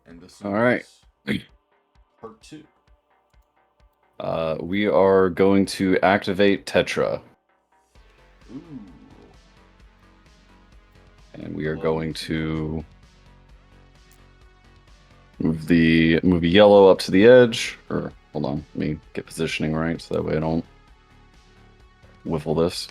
And this All right. is part 2. We are going to activate Tetra, Ooh. and we are Love me going some to move the yellow up to the edge. Or hold on, let me get positioning right so that way I don't whiffle this.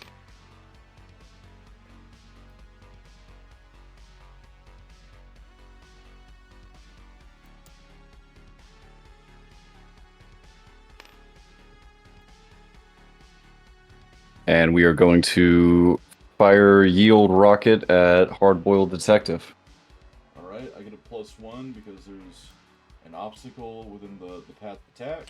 And we are going to fire yield rocket at hard-boiled detective. Alright, I get a +1 because there's an obstacle within the path of attack.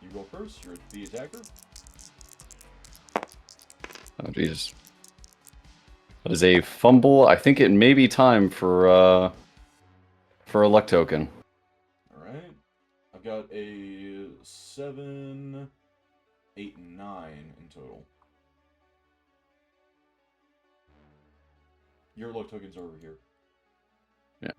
You go first, you're the attacker. Oh Jesus, that is a fumble. I think it may be time for a luck token. Alright. I've got a 7, 8, 9 in total. Your luck tokens are over here. Yeah.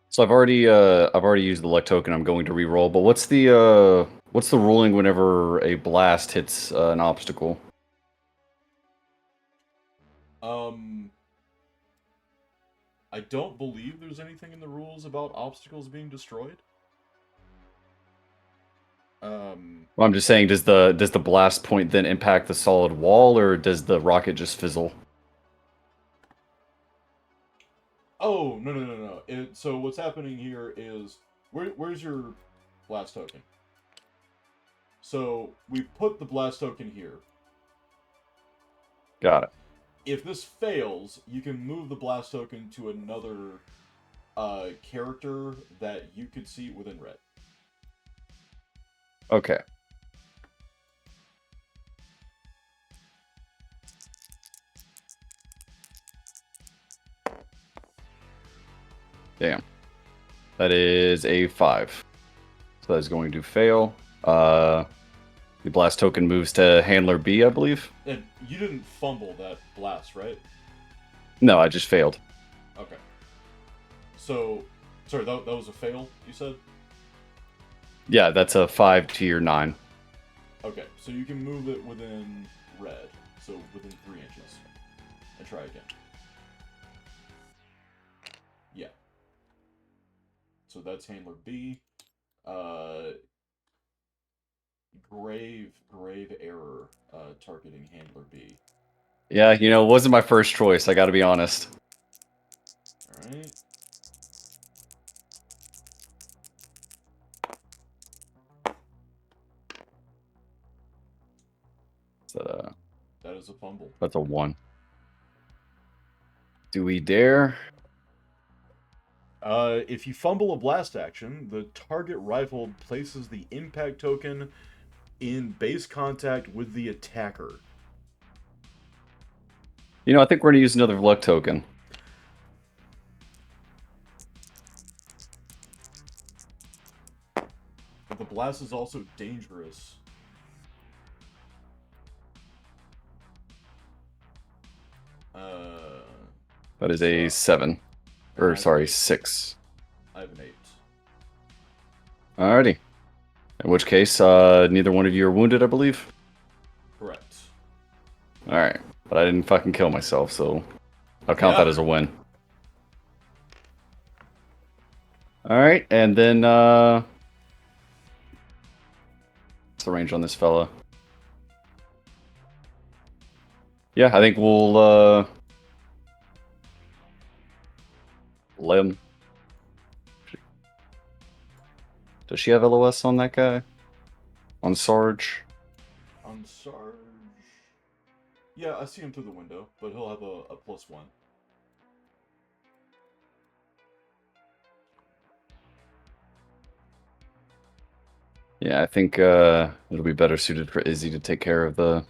So I've already used the luck token. I'm going to re-roll. But what's the ruling whenever a blast hits an obstacle? I don't believe there's anything in the rules about obstacles being destroyed. Well, I'm just saying, does the blast point then impact the solid wall, or does the rocket just fizzle? Oh, no, no, no, no. So what's happening here is, where's your blast token? So we put the blast token here. Got it. If this fails, you can move the blast token to another character that you could see within red. Okay. Damn. That is a 5. So that is going to fail. The blast token moves to handler B, I believe. And you didn't fumble that blast, right? No, I just failed. Okay. So, sorry, that was a fail, you said? Yeah, that's a 5 to your 9. Okay, so you can move it within red, so within 3 inches. And try again. Yeah. So that's handler B. Uh, grave error targeting handler B. Yeah, it wasn't my first choice, I gotta be honest. Alright. So, That is a fumble. that's a 1. Do we dare? If you fumble a blast action, the target rifle places the impact token in base contact with the attacker. I think we're gonna use another luck token. But the blast is also dangerous. Uh, That is a 7. and Or, I have an sorry, 8. 6. I have an 8. Alrighty. In which case, neither one of you are wounded, I believe. Correct. Alright. But I didn't fucking kill myself, so I'll count Yeah. that as a win. Alright, and then, what's the range on this fella? Yeah, I think we'll, let him. Does she have LOS on that guy? On Sarge? On Sarge. Yeah, I see him through the window, but he'll have a +1. Yeah, I think it'll be better suited for Izzy to take care of the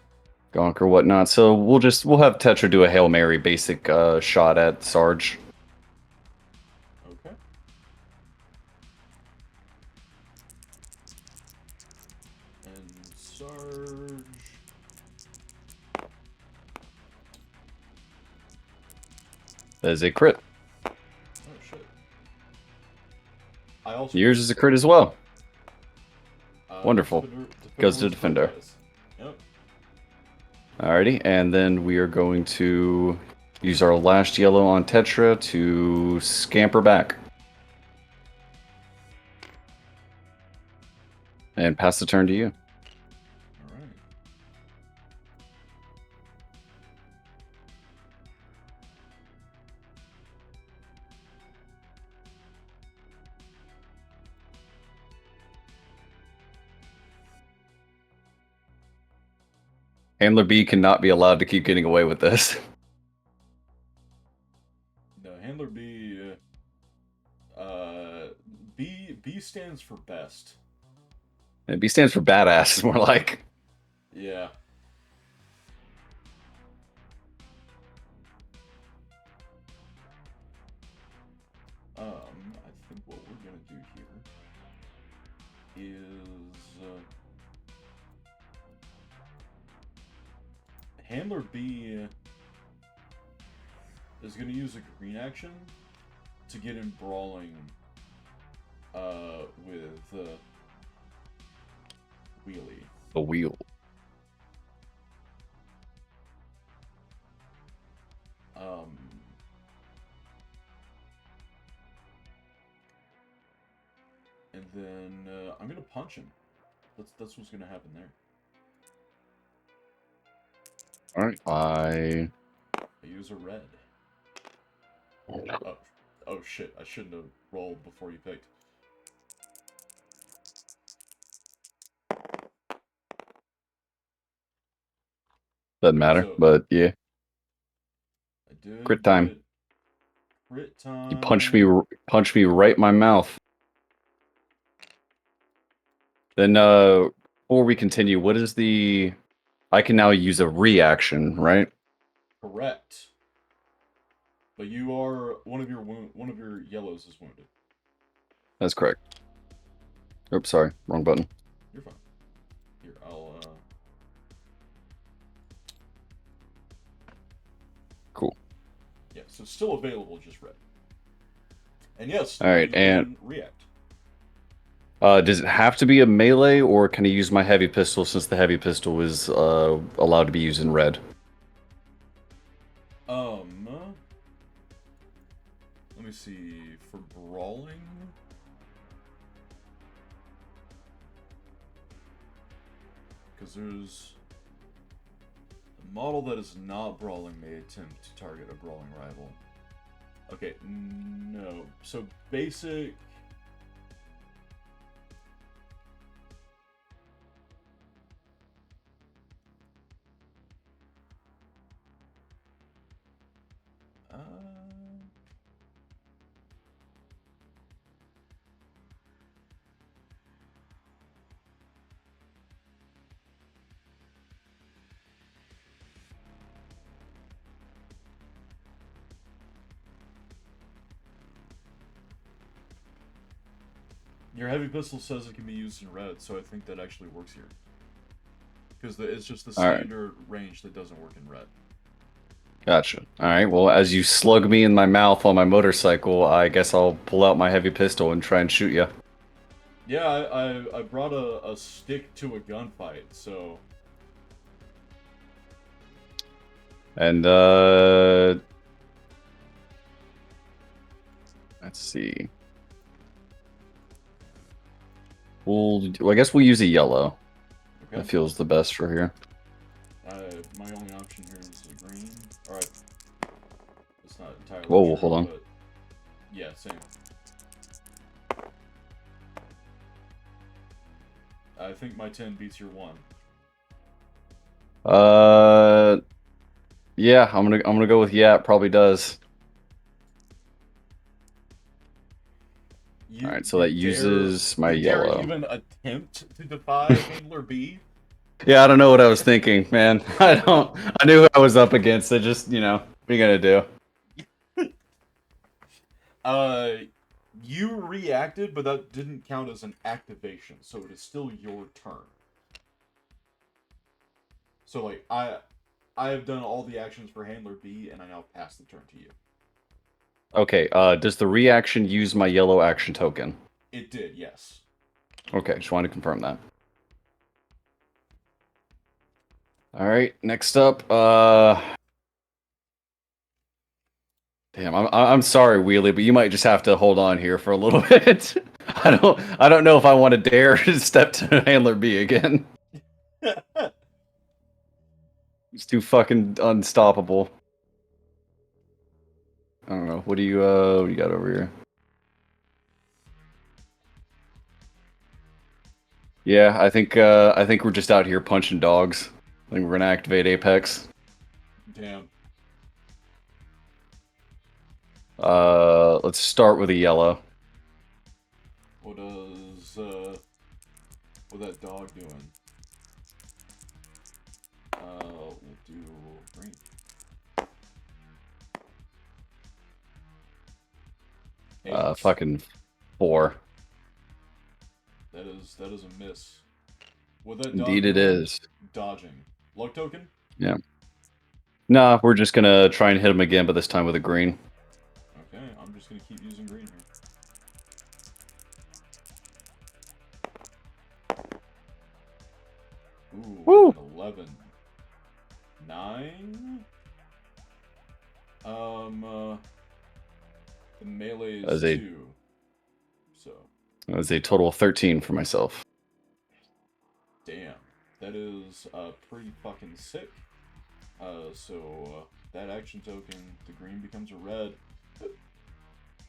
gonk or whatnot. So we'll have Tetra do a Hail Mary basic shot at Sarge. Okay. And Sarge. That is a crit. Oh shit. I also Yours get is a crit as well. Wonderful. Defender Goes to rolls crit defender. dice. Yep. Alrighty, and then we are going to use our last yellow on Tetra to scamper back. And pass the turn to you. All right. Handler B cannot be allowed to keep getting away with this. No, Handler B. B stands for best. And B stands for badass, is more like. Yeah. I think what we're gonna do here is Handler B is gonna use a green action to get in brawling with Wheelie. A wheel. And then I'm gonna punch him. That's what's gonna happen there. Alright, I use a red. Oh shit! I shouldn't have rolled before you picked. Doesn't matter, So, but yeah. I did Crit time. get crit time. You punched me right in my mouth. Then, before we continue, what is the... I can now use a reaction, right? Correct. But you are one of your yellows is wounded. That's correct. Oops, sorry. Wrong button. You're fine. Here, I'll Cool. Yeah, so still available, just red. And yes, All right, you and can react. does it have to be a melee, or can I use my heavy pistol since the heavy pistol is allowed to be used in red? Let me see. For brawling, because there's a model that is not brawling may attempt to target a brawling rival. Okay, no. So basic. Your heavy pistol says it can be used in red, so I think that actually works here. Because it's just the standard range that doesn't work in red. Gotcha. Alright, well, as you slug me in my mouth on my motorcycle, I guess I'll pull out my heavy pistol and try and shoot you. Yeah, I brought a stick to a gunfight, so... And, let's see. I guess we'll use a yellow. Okay. That feels the best for here. My only option here is a green. Alright. It's not entirely Whoa, true, hold on. But yeah, same. I think my 10 beats your 1. Yeah, I'm gonna go with yeah, it probably does. Alright, so that uses my yellow. Dare even attempt to defy Handler B? Yeah, I don't know what I was thinking, man. I knew who I was up against. I just, what are you gonna do? You reacted, but that didn't count as an activation, so it is still your turn. So, like, I have done all the actions for Handler B, and I now pass the turn to you. Okay, does the reaction use my yellow action token? It did, yes. Okay, just wanted to confirm that. Alright, next up, damn, I'm sorry, Wheelie, but you might just have to hold on here for a little bit. I don't know if I want to dare step to Handler B again. It's too fucking unstoppable. I don't know. What do you got over here? Yeah, I think we're just out here punching dogs. I think we're gonna activate Apex. Damn. Let's start with a yellow. What that dog doing? We'll do green. Eight. Fucking 4. That is a miss. What that dog Indeed it doing? is. Dodging. Luck token? Yeah. Nah, we're just gonna try and hit him again, but this time with a green. Okay, I'm just gonna keep using green here. Ooh, Woo! 11. 9? The melee is 2. So. That was a total of 13 for myself. Damn. That is, pretty fucking sick. That action token, the green becomes a red.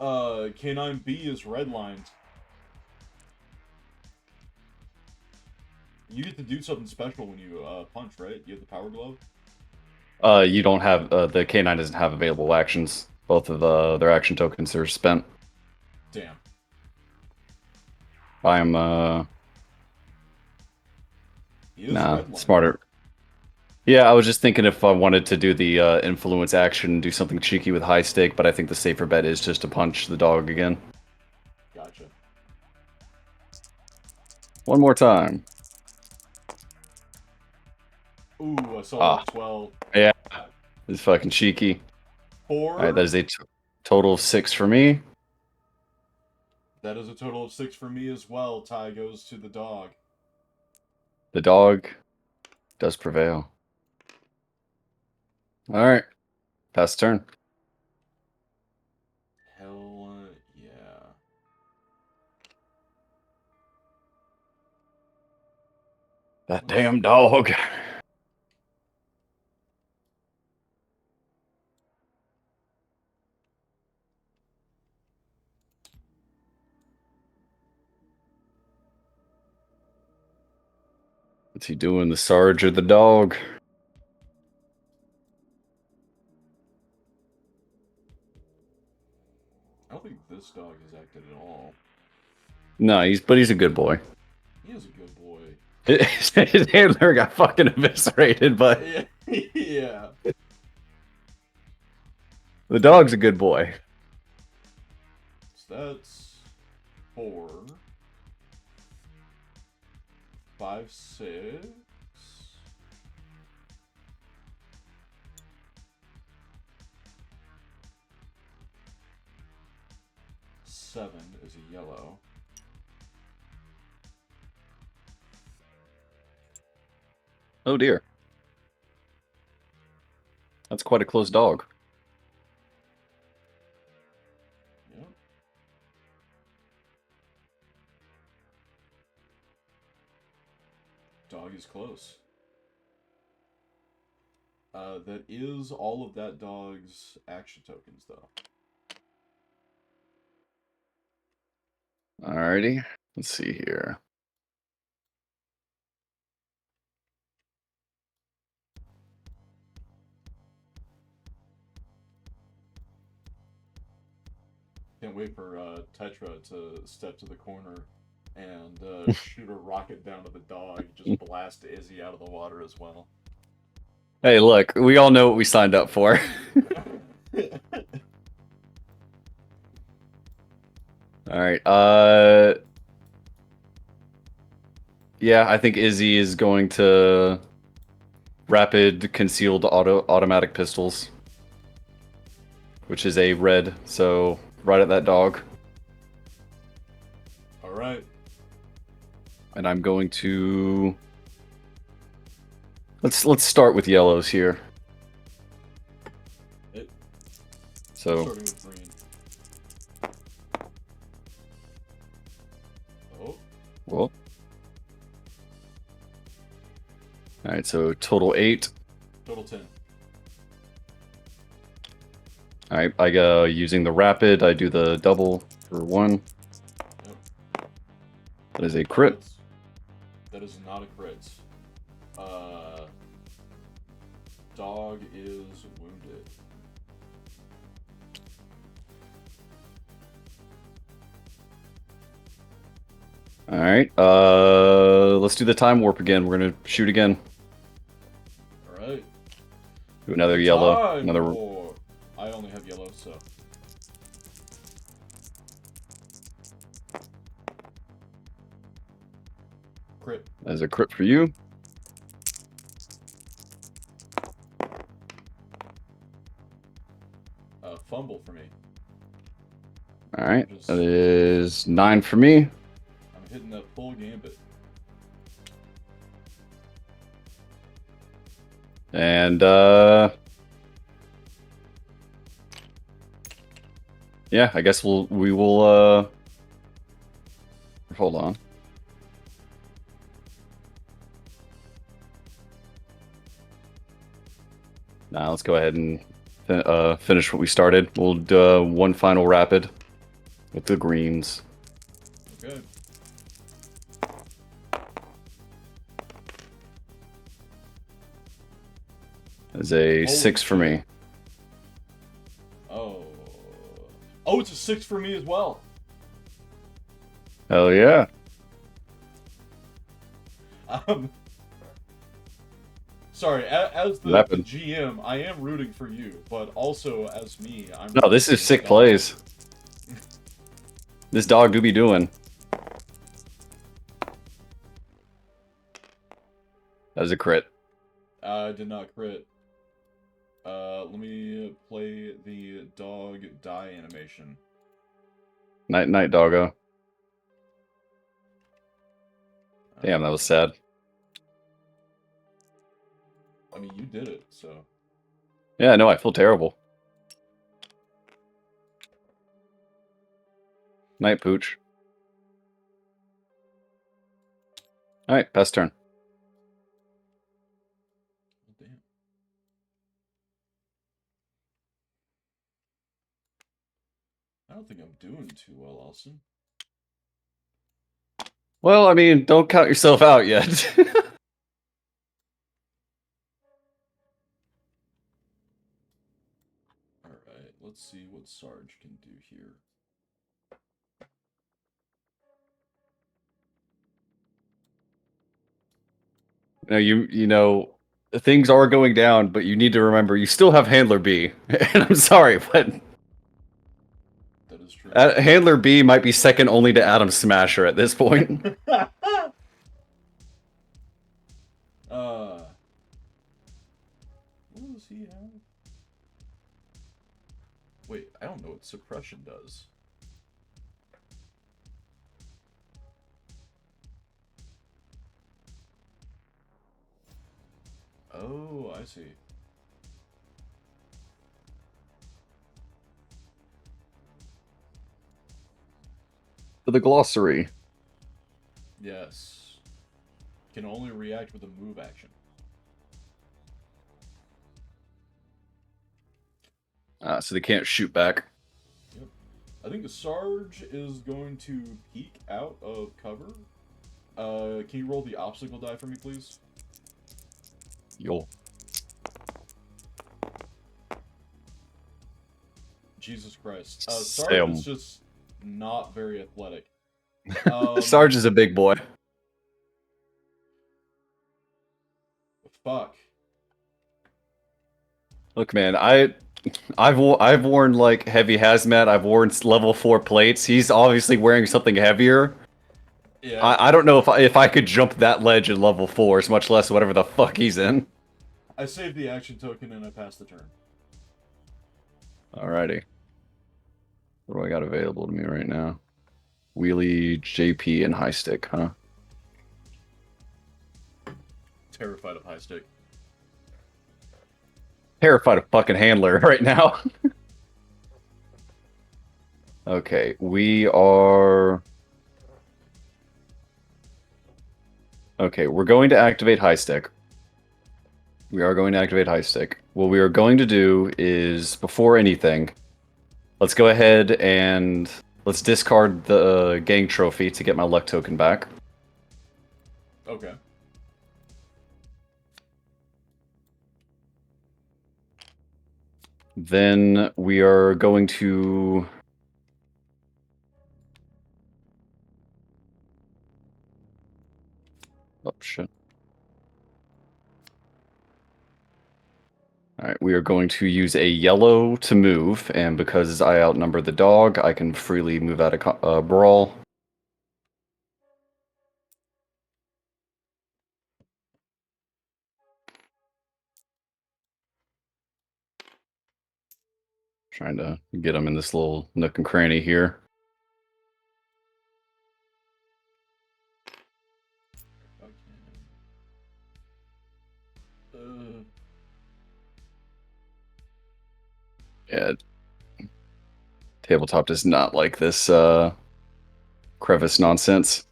K9B is redlined. You get to do something special when you, punch, right? You have the power glove? You don't have, the K9 doesn't have available actions. Both of their action tokens are spent. Damn. I'm, nah, smarter. Yeah, I was just thinking if I wanted to do the influence action, do something cheeky with high stake, but I think the safer bet is just to punch the dog again. Gotcha. One more time. Ooh, I saw that 12. Yeah, it's fucking cheeky. 4? Alright, that is a total of 6 for me. That is a total of 6 for me as well. Tie goes to the dog. The dog does prevail. Alright, pass the turn. Hell yeah. That damn dog. What's he doing, the Sarge or the dog? I don't think this dog has acted at all. No, but he's a good boy. He is a good boy. His handler got fucking eviscerated, but Yeah. the dog's a good boy. So that's 4, 5, 6. 7 is a yellow. Oh dear. That's quite a close dog. Yep. Dog is close. That is all of that dog's action tokens, though. Alrighty. Let's see here. Can't wait for Tetra to step to the corner and shoot a rocket down to the dog, just blast Izzy out of the water as well. Hey, look, we all know what we signed up for. Alright, yeah, I think Izzy is going to rapid concealed automatic pistols. which is a red. So right at that dog. All right. And I'm going to let's start with yellows here. So starting with green. Oh. well. All right, so total 8. Total 10. All right, I go using the rapid. I do the double for 1. Yep. That is a crit. That is not a crit. Dog is wounded. All right, let's do the time warp again. We're gonna shoot again. All right. Do another yellow. Time Another. war. I only have yellow, so. Crit. As a crit for you. Fumble for me. All right, that is 9 for me. I'm hitting that full gambit. And yeah, I guess we will hold on. Now let's go ahead and finish what we started. We'll do one final rapid with the greens. Okay. As a 6 for me. Oh. Oh, it's a 6 for me as well. Hell yeah. Sorry, as the GM, I am rooting for you, but also as me, I'm... No, this is sick plays. This dog do be doing. That was a crit. I did not crit. Let me play the dog die animation. Night, doggo. Damn, that was sad. I mean, you did it, so... Yeah, no, I feel terrible. Night, Pooch. Alright, pass turn. Damn. I don't think I'm doing too well, Austin. Well, I mean, don't count yourself out yet. Alright, let's see what Sarge can do here. No, you know, things are going down, but you need to remember you still have Handler B. And I'm sorry, but that is true. Handler B might be second only to Adam Smasher at this point. What does he have? Wait, I don't know what suppression does. Oh, I see. For the glossary. Yes. Can only react with a move action. So they can't shoot back. Yep. I think the Sarge is going to peek out of cover. Can you roll the obstacle die for me, please? Yo. Jesus Christ. Sarge is just not very athletic. Sarge is a big boy. Fuck. Look, man, I've worn like heavy hazmat. I've worn level 4 plates. He's obviously wearing something heavier. Yeah. I don't know if I could jump that ledge in level 4s, much less whatever the fuck he's in. I saved the action token and I passed the turn. Alrighty. What do I got available to me right now? Wheelie, JP, and high stick, huh? Terrified of high stick. Terrified of fucking handler right now. Okay, we are... Okay, we're going to activate high stick. We are going to activate high stick. What we are going to do is, before anything, let's go ahead and let's discard the gang trophy to get my luck token back. Okay. Then we are going to... Oh, shit. Alright, we are going to use a yellow to move, and because I outnumber the dog, I can freely move out of brawl. Trying to get him in this little nook and cranny here. Yeah. Tabletop does not like this crevice nonsense.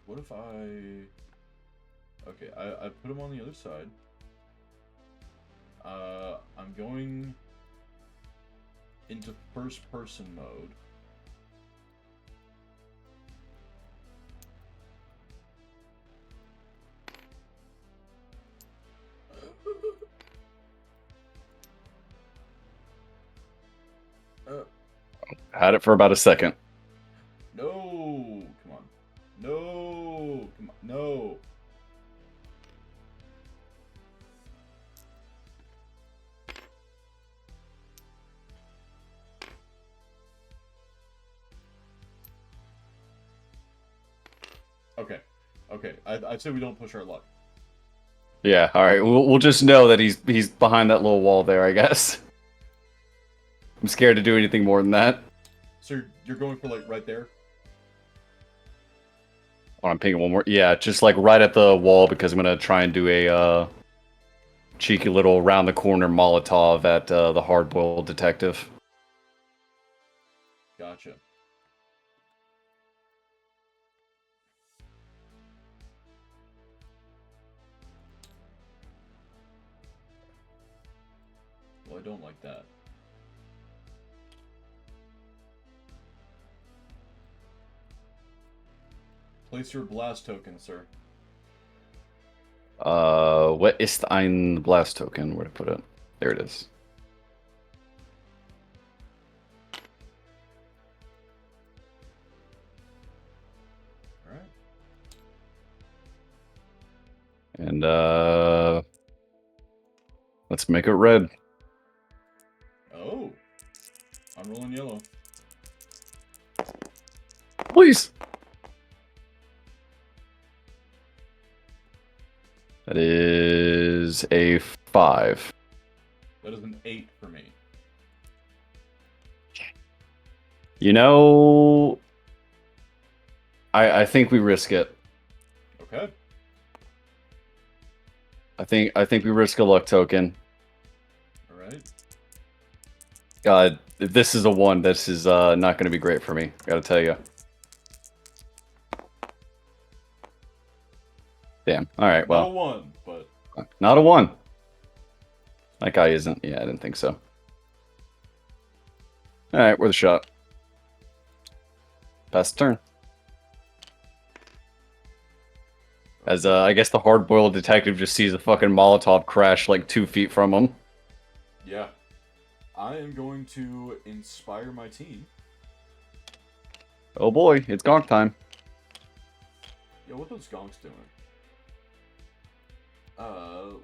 What if I... Okay, I put him on the other side. I'm going into first-person mode. Had it for about a second. No! Come on. No! Come on. No! Okay. Okay. I'd say we don't push our luck. Yeah, alright. We'll just know that he's behind that little wall there, I guess. I'm scared to do anything more than that. So you're going for, like, right there? Oh, I'm pinging one more. Yeah, just like right at the wall because I'm going to try and do a cheeky little round the corner Molotov at the hard-boiled detective. Gotcha. Well, I don't like that. Place your blast token, sir. What is ein blast token? Where to put it? There it is. Alright. And let's make it red. Oh! I'm rolling yellow. Please. That is a 5. That is an 8 for me. You know, I think we risk it. Okay. I think we risk a luck token. Alright. God, if this is a 1, this is not going to be great for me. Gotta tell you. Damn. All right. Well, Not a 1, but not a 1. That guy isn't. Yeah, I didn't think so. All right, worth a shot. Pass the turn. As I guess the hard-boiled detective just sees a fucking Molotov crash like 2 feet from him. yeah. I am going to inspire my team. Oh boy, it's gonk time. Yo, what those gonks doing?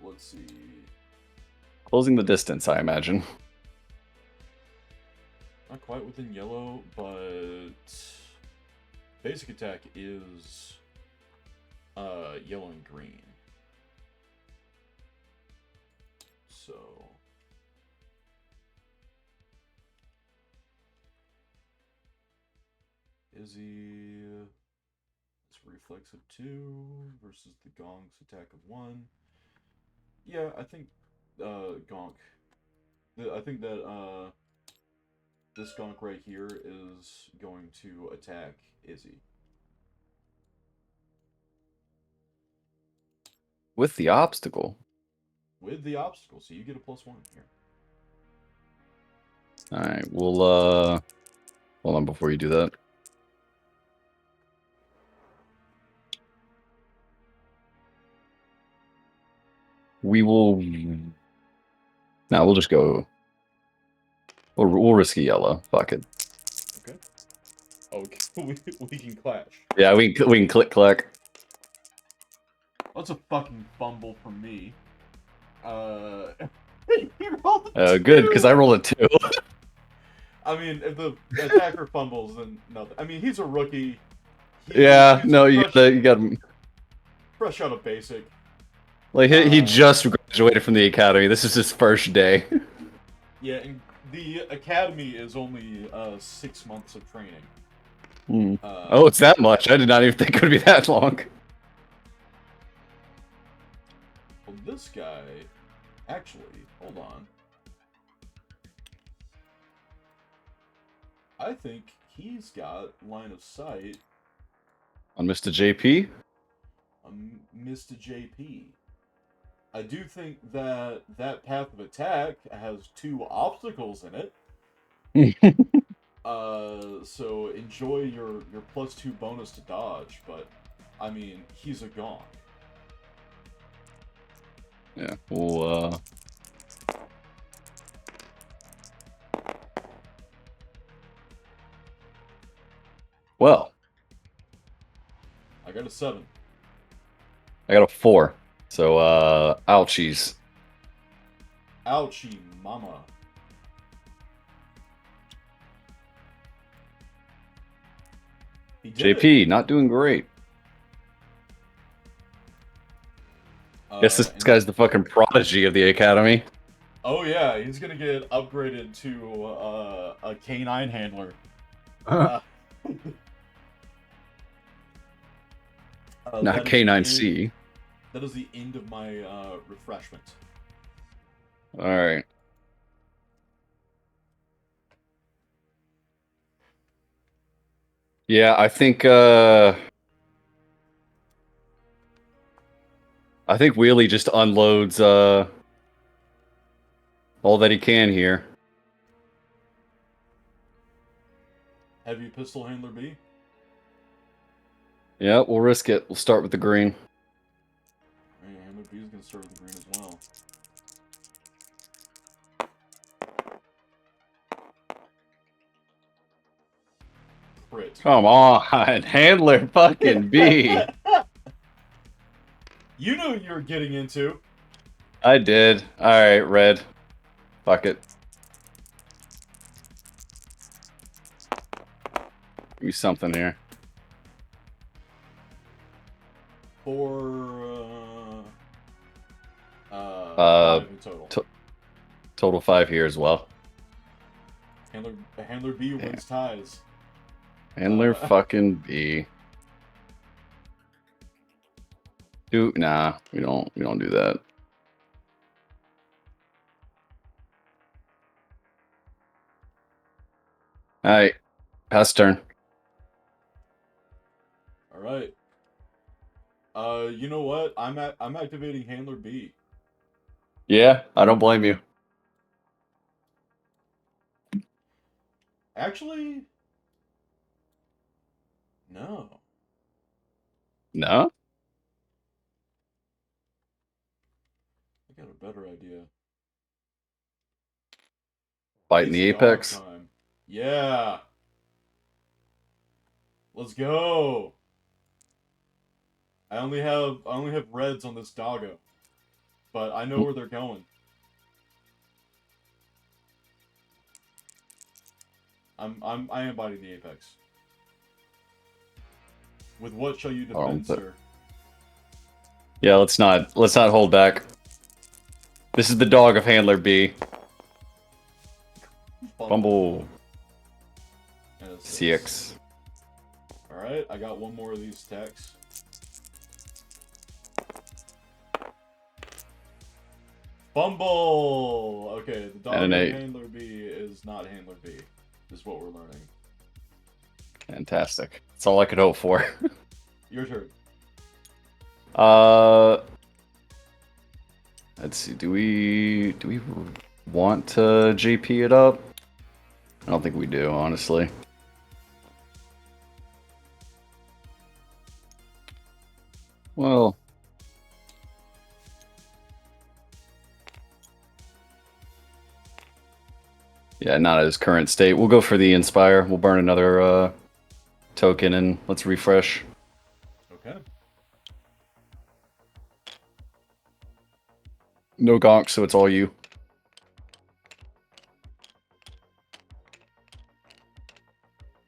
Let's see. Closing the distance, I imagine. Not quite within yellow, but basic attack is yellow and green. So Izzy. It's reflex of 2 versus the Gonk's attack of 1. Yeah, I think Gonk. I think that this Gonk right here is going to attack Izzy. With the obstacle. With the obstacle, so you get a +1 here. Alright, we'll hold on before you do that. We will we'll just go. We'll risk a yellow. Fuck it. Okay. Okay, we can clash. Yeah, we can click. That's a fucking fumble from me. Good, because I rolled a 2. I mean, if the attacker fumbles, then nothing. I mean, he's a rookie. Yeah, no, you got him. Fresh out of basic. Like, he just graduated from the academy. This is his first day. Yeah, and the academy is only 6 months of training. Oh, it's that much? I did not even think it would be that long. Well, this guy... Actually, hold on. I think he's got line of sight... On Mr. JP? On Mr. JP. I do think that that path of attack has 2 obstacles in it. So enjoy your +2 bonus to dodge, but I mean, he's a gonk. Yeah, we'll well, I got a 7. I got a 4. So ouchies. Ouchie mama. JP, not doing great. Guess this guy's the fucking prodigy of the academy. Oh yeah, he's gonna get upgraded to a K9 handler. Not K9C. That is the end of my refreshment. Alright. Yeah, I think Wheelie just unloads all that he can here. Heavy pistol handler B? Yeah, we'll risk it. We'll start with the green. Alright, handler B is gonna start with the green as well. Crit. Come on, handler fucking B. You knew what you were getting into. I did. Alright, red. Fuck it. Give me something here. For 5 in total. Total 5 here as well. Handler B wins ties. Handler fucking B. Nah, we don't do that. Alright. Pass turn. Alright. You know what? I'm activating handler B. Yeah, I don't blame you. Actually, no. No? I got a better idea. Fighting the apex? Time. Yeah. Let's go. I only have reds on this doggo, but I know where they're going. I embody the apex. With what shall you defend, sir? Yeah, let's not hold back. This is the dog of handler B. Fumble. CX. Alright, I got one more of these techs. Fumble! Okay, the dog And an 8. handler B is not handler B, is what we're learning. Fantastic. That's all I could hope for. Your turn. Let's see. Do we want to JP it up? I don't think we do, honestly. Well, yeah, not at his current state. We'll go for the Inspire. We'll burn another token and let's refresh. Okay. No gonk, so it's all you.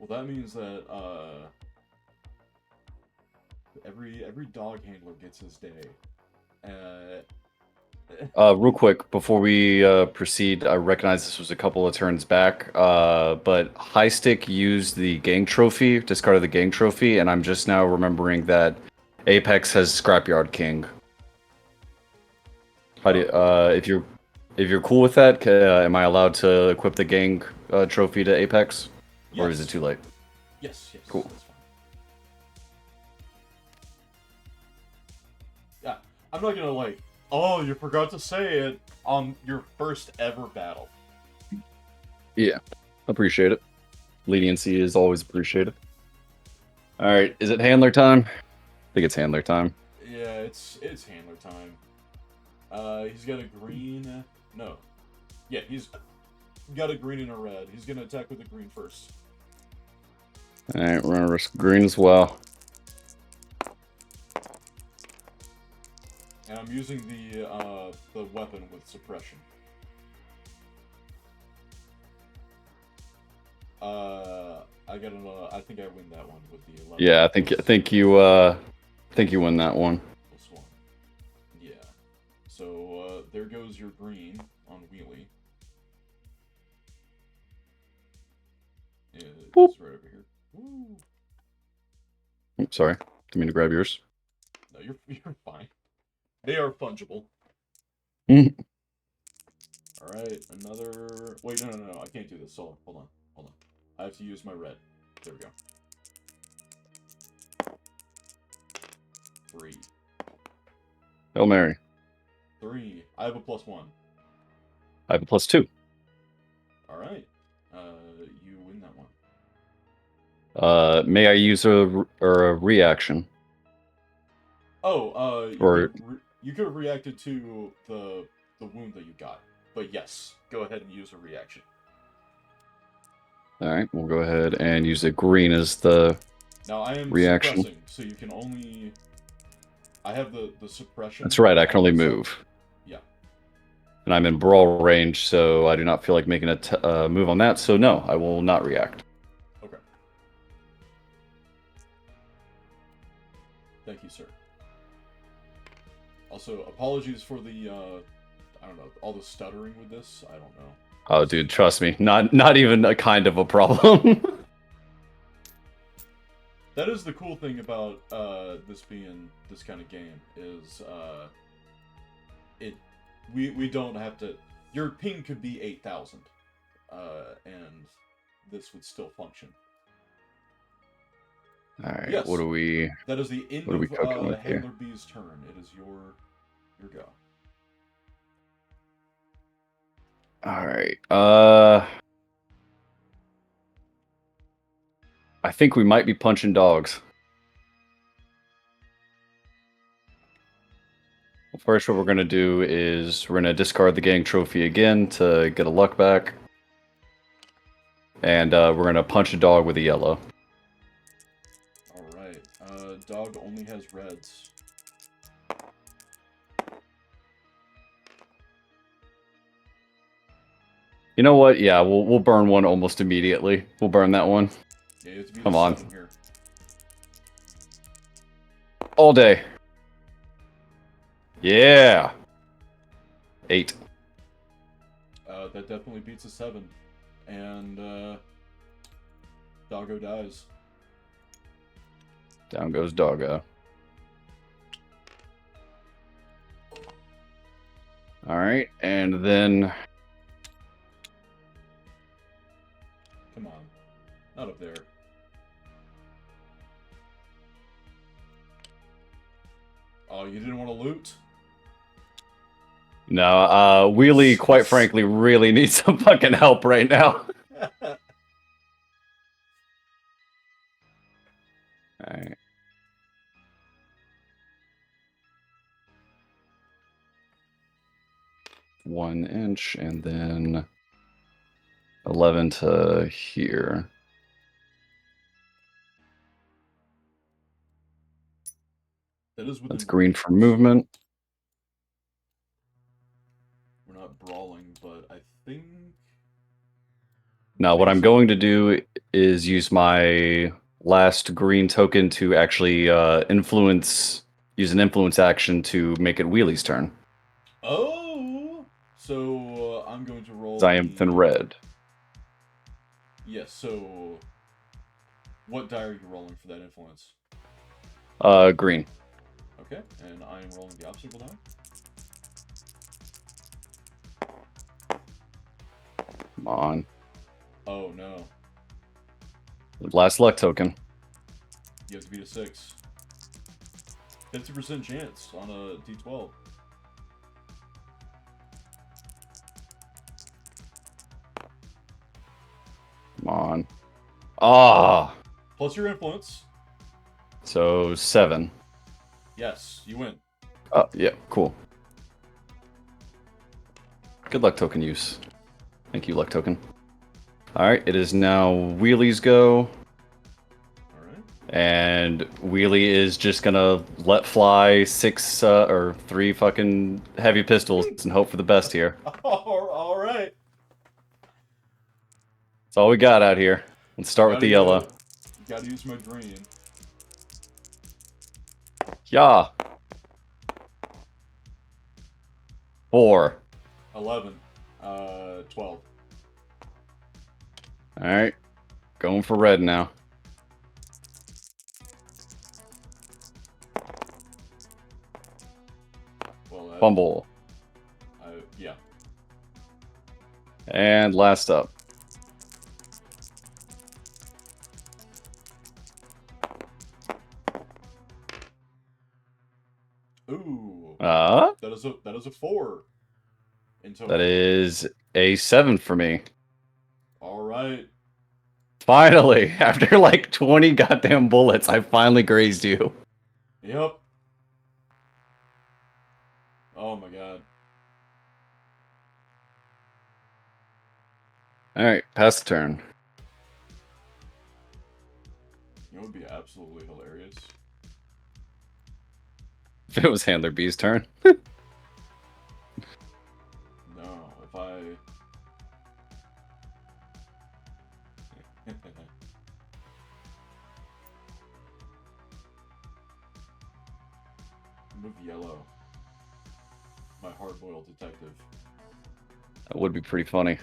Well, that means that every dog handler gets his day. Real quick, before we proceed, I recognize this was a couple of turns back, but High Stick used the gang trophy, discarded the gang trophy, and I'm just now remembering that Apex has Scrapyard King. How do you, if you're cool with that, am I allowed to equip the gang trophy to Apex, yes. or is it too late? Yes. Cool. That's fine. Yeah, I'm not gonna like. Oh, you forgot to say it on your first ever battle. Yeah, appreciate it. Leniency is always appreciated. All right, is it handler time? I think it's handler time. Yeah, it's handler time. He's got a green. No. Yeah, he's got a green and a red. He's gonna attack with the green first. All right, we're gonna risk green as well. And I'm using the weapon with suppression. I got an. I think I win that one with the 11. Yeah, I think you win that one. Plus 1. Yeah. So there goes your green on wheelie. It's right over here. Woo. Oops, sorry, didn't mean to grab yours. No, you're fine. They are fungible. Mhm. All right, another. Wait, no! I can't do this. Hold on. I have to use my red. There we go. 3. Hail Mary. 3. I have a plus 1. I have a +2. All right. You win that one. May I use a reaction? Oh, you could have reacted to the wound that you got, but yes, go ahead and use a reaction. All right, we'll go ahead and use the green as the Now I am reaction. suppressing, so you can only. I have the suppression. That's right. I can only move. Yeah. And I'm in brawl range, so I do not feel like making a move on that. So no, I will not react. Okay. Thank you, sir. Also, apologies for the I don't know, all the stuttering with this. I don't know. Oh, dude, trust me, not even a kind of a problem. That is the cool thing about this being this kind of game is we don't have to. Your ping could be 8,000, and this would still function. All right, yes, what do we? That is the end what are we cooking of with Handler here? B's turn. It is your go. All right. I think we might be punching dogs. Well, first, what we're gonna do is we're gonna discard the gang trophy again to get a luck back, and we're gonna punch a dog with a yellow. All right. Dog only has reds. You know what? Yeah, we'll burn one almost immediately. We'll burn that one. Yeah, you have to be Come the on. 7 here. All day. Yeah. 8. That definitely beats a 7, and Doggo dies. Down goes Doggo. Alright, and then... Come on. Not up there. Oh, you didn't want to loot? No, Wheelie, quite frankly, really needs some fucking help right now. Alright. One inch, and then 11 to here. That's green for movement. We're not brawling, but I think... Now, what I'm going to do is use my last green token to actually use an influence action to make it Wheelie's turn. Oh! So, I'm going to roll I am in red. Yes, so... What die are you rolling for that influence? Green. Okay, and I am rolling the obstacle die. Come on. Oh, no. Last luck token. You have to beat a 6. 50% chance on a D12. Come on. Ah! Plus your influence. So, 7. Yes, you win. Oh, yeah, cool. Good luck token use. Thank you, luck token. Alright, it is now Wheelie's go. Alright. And Wheelie is just gonna let fly 3 fucking heavy pistols and hope for the best here. Alright. That's all we got out here. Let's start with the yellow. Gotta use my dream. Yeah. 4. 11. 12. Alright. Going for red now. Well, Fumble. Yeah. And last up. Ooh. That is a 4. In total. That is a 7 for me. Alright. Finally, after like 20 goddamn bullets, I finally grazed you. Yep. Oh my god. Alright, pass the turn. You know what would be absolutely hilarious? If it was Handler B's turn. No, if I... Move yellow. My hard-boiled detective. That would be pretty funny.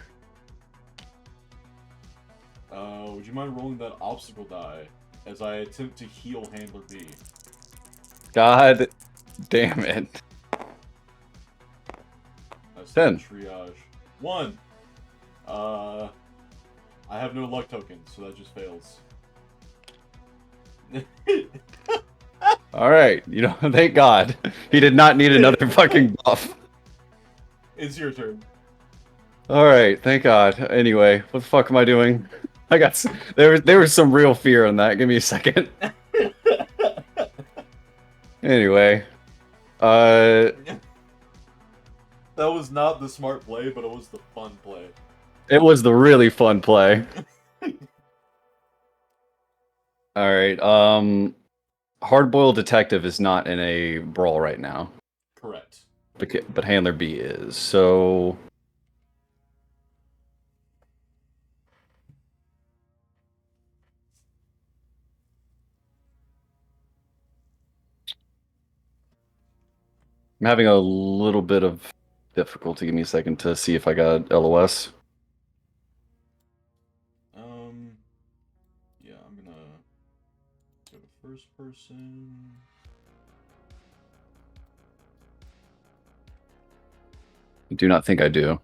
Would you mind rolling that obstacle die as I attempt to heal Handler B? God damn it. That's 10. Triage. 1! I have no luck token, so that just fails. Alright, thank God. He did not need another fucking buff. It's your turn. Alright, thank God. Anyway, what the fuck am I doing? There was some real fear in that. Give me a second. Anyway. That was not the smart play, but it was the fun play. It was the really fun play. Alright, Hardboiled Detective is not in a brawl right now. Correct. But Handler B is, so... I'm having a little bit of difficulty. Give me a second to see if I got LOS. Yeah, I'm gonna go first person. I do not think I do.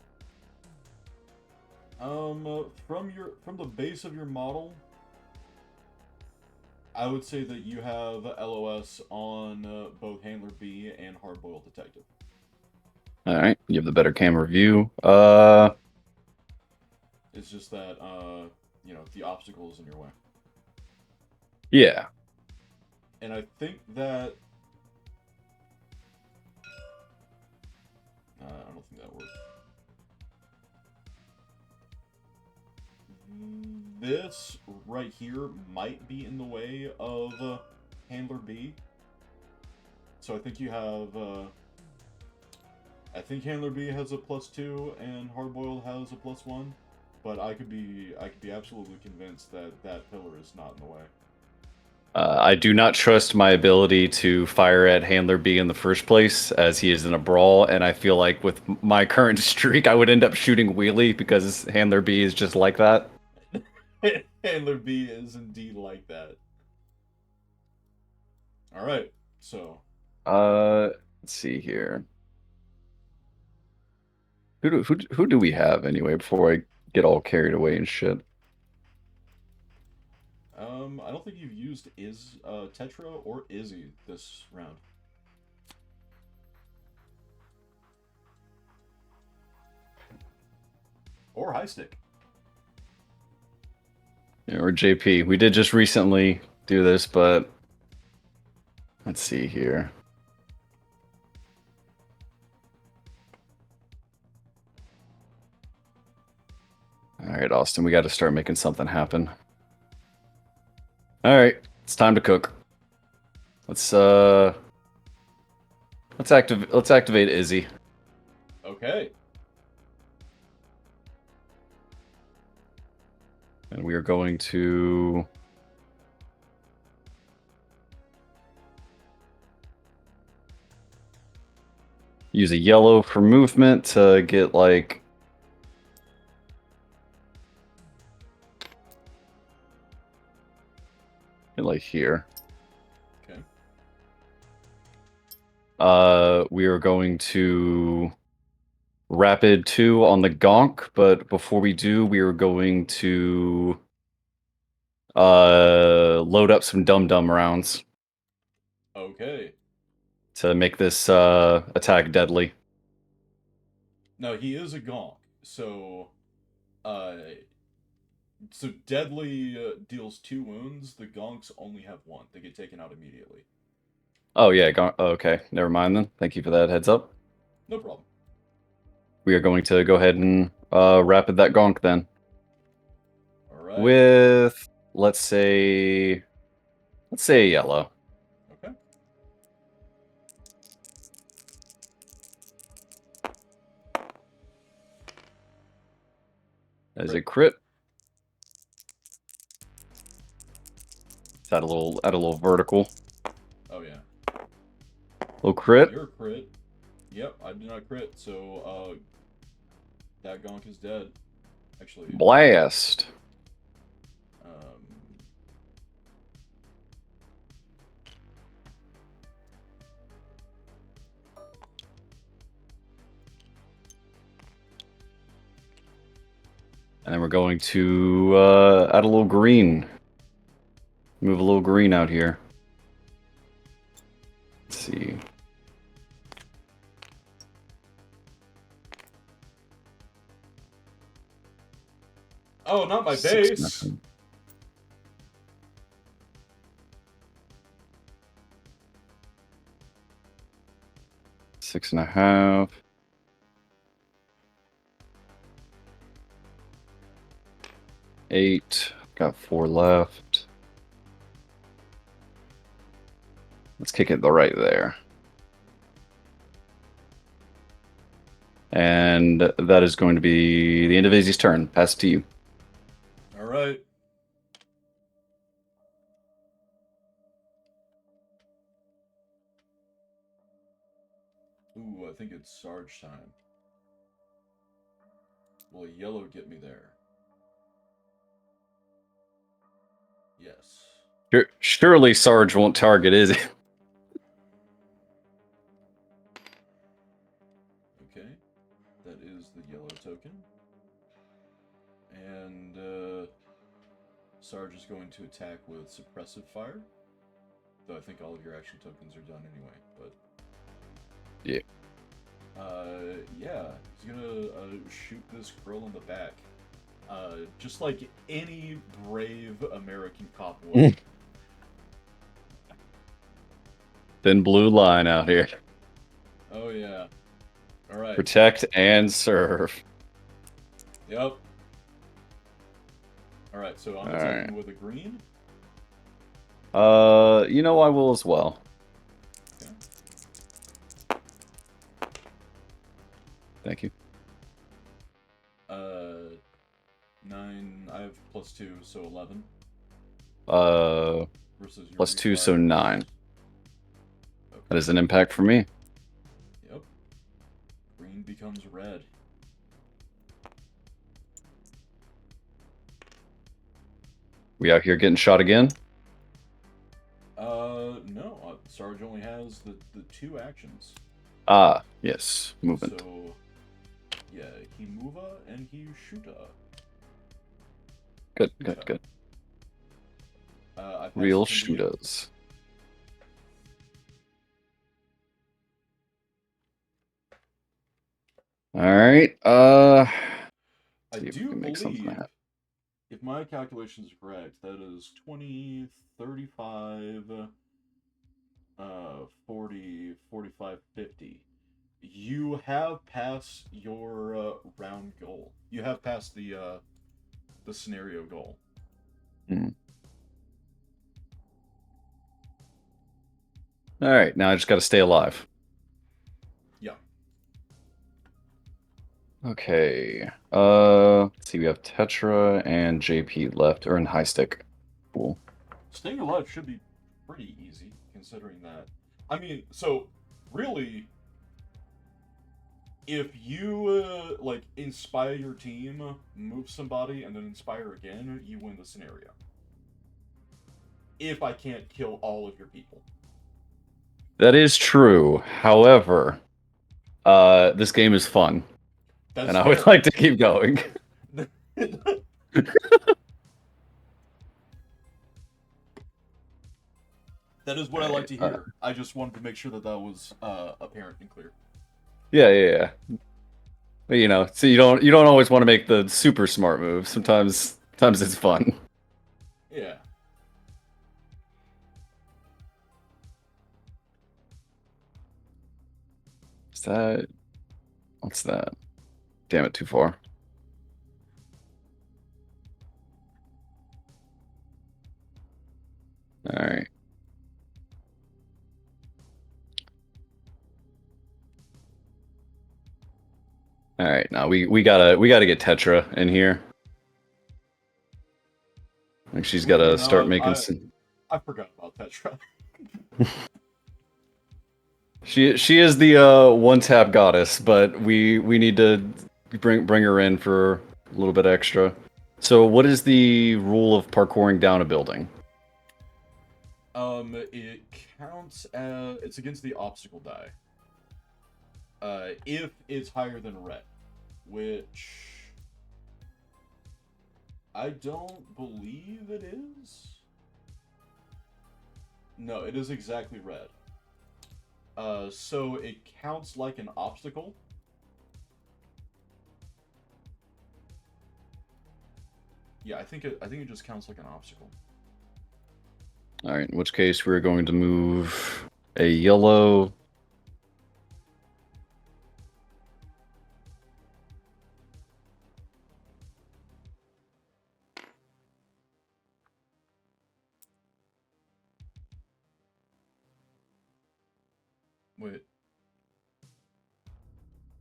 From the base of your model, I would say that you have LOS on both Handler B and Hardboiled Detective. All right, you have the better camera view. It's just that the obstacle is in your way. Yeah. And I think that I don't think that works. This right here might be in the way of Handler B. So I think you have. I think Handler B has a +2 and Hardboiled has a +1, but I could be absolutely convinced that that pillar is not in the way. I do not trust my ability to fire at Handler B in the first place, as he is in a brawl, and I feel like with my current streak, I would end up shooting Wheelie because Handler B is just like that. Handler B is indeed like that. All right, so. Let's see here. Who do we have anyway before I get all carried away and shit? I don't think you've used Tetra or Izzy this round. Or High Stick. Yeah, or JP. We did just recently do this, but let's see here. All right, Austin, we got to start making something happen. All right, it's time to cook. Let's activate Izzy. Okay. And we are going to use a yellow for movement to get like here. Okay. We are going to rapid 2 on the gonk, but before we do, we are going to load up some dum-dum rounds. Okay. To make this attack deadly. Now he is a gonk, so deadly deals 2 wounds. The gonks only have 1. They get taken out immediately. Oh yeah, okay. Never mind then. Thank you for that heads up. No problem. We are going to go ahead and rapid that gonk then. All right. With let's say yellow. Okay. As a crit. Add a little vertical. Oh yeah. Little crit. You're a crit. Yep, I did not crit, so that gonk is dead. Actually. Blast. And then we're going to add a little green. Move a little green out here. Let's see. Oh, not my base. 6.5. 8. Got 4 left. Let's kick it right there. And that is going to be the end of Izzy's turn. Pass it to you. All right. Ooh, I think it's Sarge time. Will a yellow get me there? Yes. Surely Sarge won't target, is it? Okay, that is the yellow token. And Sarge is going to attack with suppressive fire. Though I think all of your action tokens are done anyway, but... Yeah. Yeah, he's gonna shoot this girl in the back. Just like any brave American cop would. Thin blue line out here. Oh yeah. Alright. Protect and serve. Yep. Alright, so I'm attacking with a green. You know I will as well. Okay. Thank you. 9, I have +2, so 11. Versus your +2, so fire. 9. Okay. That is an impact for me. Yep. Green becomes red. We out here getting shot again? No. Sarge only has the 2 actions. Ah, yes. Movement. So, yeah, he moova and he shoota. Good. Real passed it to you. shooters. Alright, I see if we do can make something believe, happen. if my calculations are correct, that is 20, 35, 40, 45, 50. You have passed your round goal. You have passed the scenario goal. Alright, now I just gotta stay alive. Yeah. Okay. Let's see, we have Tetra and JP left, or in high stick. Cool. Staying alive should be pretty easy, considering that. I mean, so, really, if you, like, inspire your team, move somebody, and then inspire again, you win the scenario. If I can't kill all of your people. That is true. However, this game is fun. That's and I fair. would like to keep going. That is what I like to hear. I just wanted to make sure that that was apparent and clear. Yeah. But you know, so you don't always want to make the super smart move. Sometimes it's fun. Yeah. Is that? What's that? Damn it, too far. All right. All right. Now we gotta get Tetra in here. Like she's gotta start making some. I forgot about Tetra. She is the one tap goddess, but we need to bring her in for a little bit extra. So what is the rule of parkouring down a building? It counts as it's against the obstacle die. If it's higher than red, which I don't believe it is. No, it is exactly red. So it counts like an obstacle. Yeah, I think it just counts like an obstacle. All right, in which case we're going to move a yellow. Wait.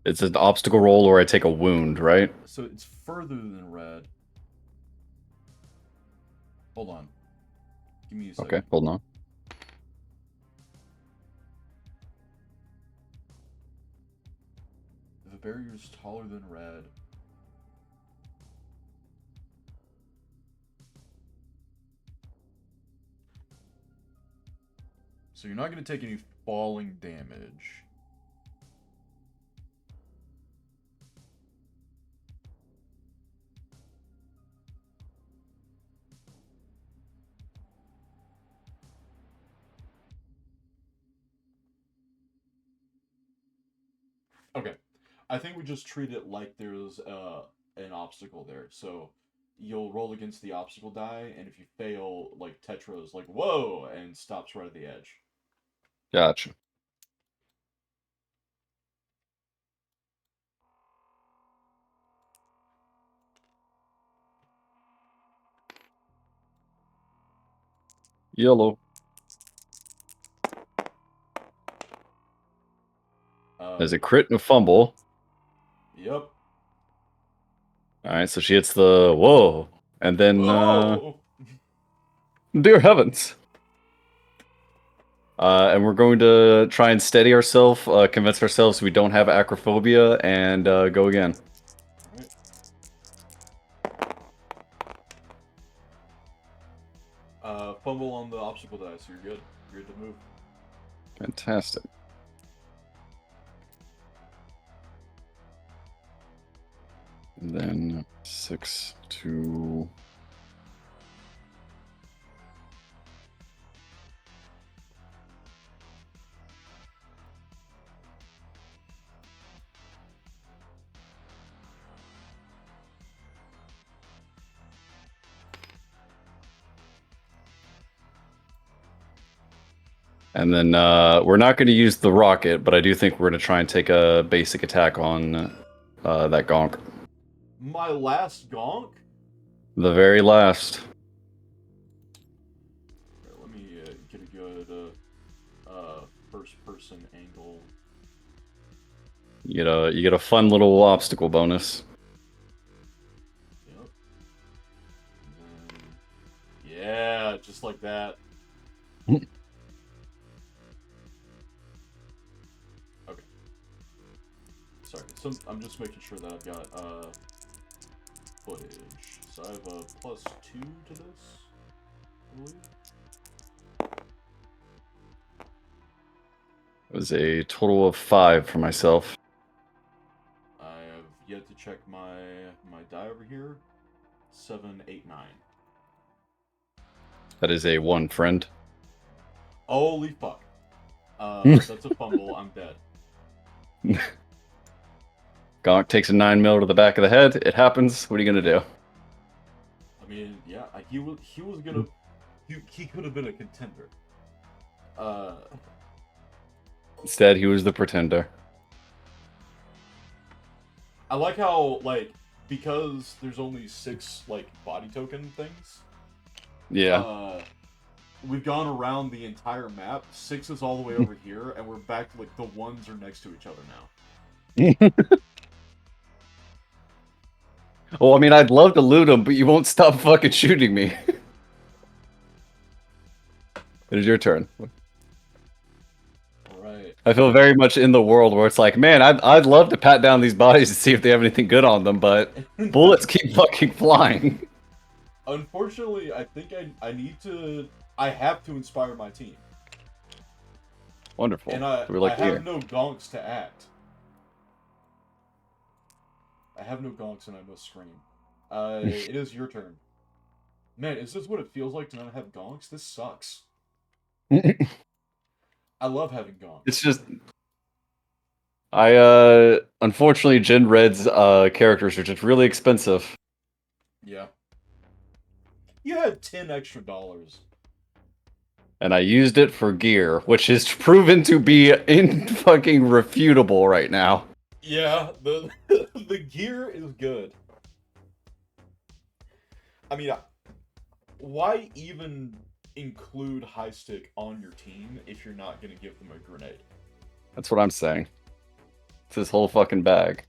It's an obstacle roll or I take a wound, right? So it's further than red. Hold on. Give me a second. Okay, hold on. If a barrier is taller than red. So you're not going to take any falling damage. Okay. I think we just treat it like there's an obstacle there. So you'll roll against the obstacle die, and if you fail, like Tetra's like, whoa, and stops right at the edge. Gotcha. Yellow. There's a crit and a fumble. Yep. Alright, so she hits the whoa. And then Whoa! dear heavens. And we're going to try and steady ourselves, convince ourselves we don't have acrophobia, and go again. Fumble on the obstacle die, so you're good. You're good to move. Fantastic. And then 6 to... And then we're not going to use the rocket, but I do think we're going to try and take a basic attack on that gonk. My last gonk? The very last. Right, let me get a good first-person angle. You get a fun little obstacle bonus. Yep. And then, yeah, just like that. Okay. Sorry, I'm just making sure that I've got footage. So I have a +2 to this, I believe. It was a total of 5 for myself. I have yet to check my die over here. 7, 8, 9. That is a 1, friend. Holy fuck. That's a fumble. I'm dead. Gonk takes a 9 mil to the back of the head. It happens. What are you gonna do? I mean, yeah, he was gonna he could have been a contender. Instead, he was the pretender. I like how, like, because there's only 6 like body token things. Yeah. We've gone around the entire map. 6 is all the way over here, and we're back to like the 1s are next to each other now. Well, I mean, I'd love to loot him, but you won't stop fucking shooting me. It is your turn. Alright. I feel very much in the world where it's like, man, I'd love to pat down these bodies and see if they have anything good on them, but bullets keep fucking flying. Unfortunately, I think I have to inspire my team. Wonderful. And I have no gonks to act. I have no gonks and I must scream. It is your turn. Man, is this what it feels like to not have gonks? This sucks. I love having gonks. It's just... unfortunately, Gen Red's characters are just really expensive. Yeah. You had $10 extra. And I used it for gear, which is proven to be fucking refutable right now. Yeah, the gear is good. I mean, why even include high stick on your team if you're not gonna give them a grenade? That's what I'm saying. It's this whole fucking bag.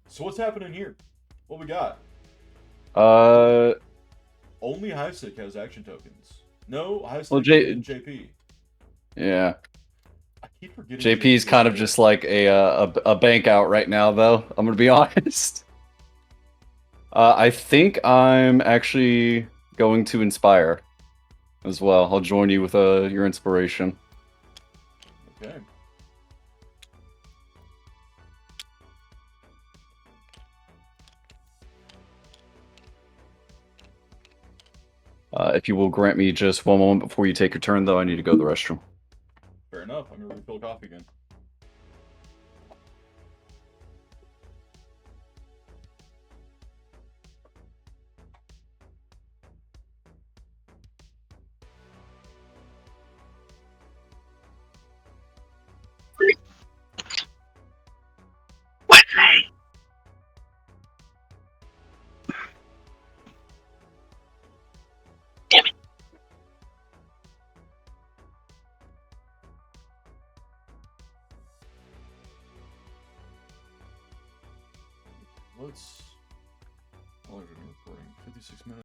So what's happening here? What we got? Only high stick has action tokens. No, high stick and JP. Yeah. I keep forgetting. JP's kind of just like a bank out right now, though. I'm gonna be honest. I think I'm actually going to inspire. as well. I'll join you with your inspiration. Okay. If you will grant me just one moment before you take your turn, though, I need to go to the restroom. Fair enough. I'm gonna refill coffee again. Let's. How long have we been recording? 56 minutes.